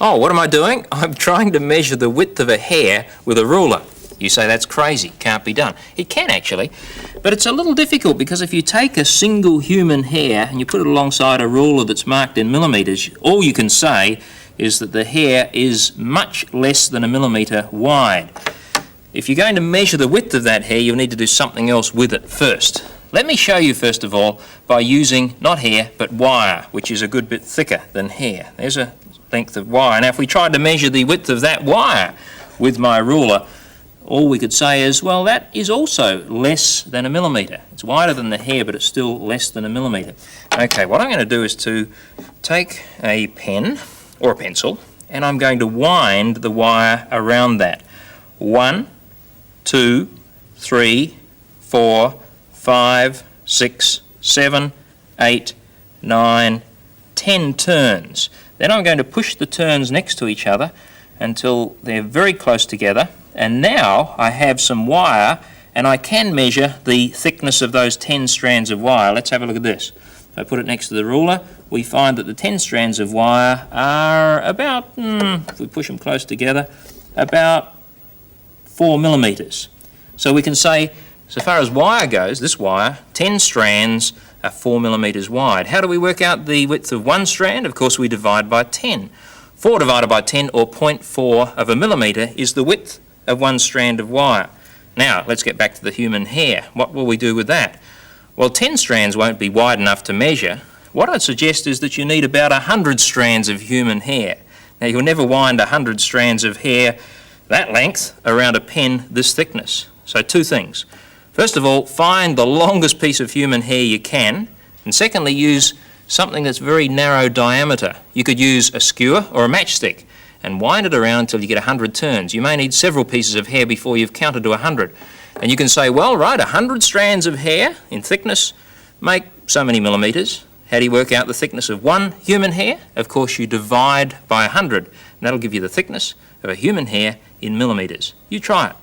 Oh, what am I doing? I'm trying to measure the width of a hair with a ruler. You say that's crazy, can't be done. It can actually, but it's a little difficult because if you take a single human hair and you put it alongside a ruler that's marked in millimetres, all you can say is that the hair is much less than a millimetre wide. If you're going to measure the width of that hair, you'll need to do something else with it first. Let me show you first of all by using not hair but wire, which is a good bit thicker than hair. There's a length of wire. Now if we tried to measure the width of that wire with my ruler, all we could say is, well, that is also less than a millimetre. It's wider than the hair, but it's still less than a millimetre. Okay, what I'm going to do is to take a pen or a pencil, and I'm going to wind the wire around that. 1, 2, 3, 4, 5, 6, 7, 8, 9, 10 turns. Then I'm going to push the turns next to each other until they're very close together. And now I have some wire and I can measure the thickness of those 10 strands of wire. Let's have a look at this. If I put it next to the ruler, we find that the 10 strands of wire are about, if we push them close together, about 4 millimetres. So we can say, so far as wire goes, this wire, 10 strands are 4 millimetres wide. How do we work out the width of one strand? Of course we divide by 10. 4 divided by 10, or 0.4 of a millimetre, is the width of one strand of wire. Now let's get back to the human hair. What will we do with that? Well, 10 strands won't be wide enough to measure. What I'd suggest is that you need about 100 strands of human hair. Now you'll never wind 100 strands of hair that length around a pen this thickness. So two things. First of all, find the longest piece of human hair you can, and secondly, use something that's very narrow diameter. You could use a skewer or a matchstick and wind it around until you get 100 turns. You may need several pieces of hair before you've counted to 100. And you can say, well, right, 100 strands of hair in thickness make so many millimetres. How do you work out the thickness of one human hair? Of course, you divide by 100, and that'll give you the thickness of a human hair in millimetres. You try it.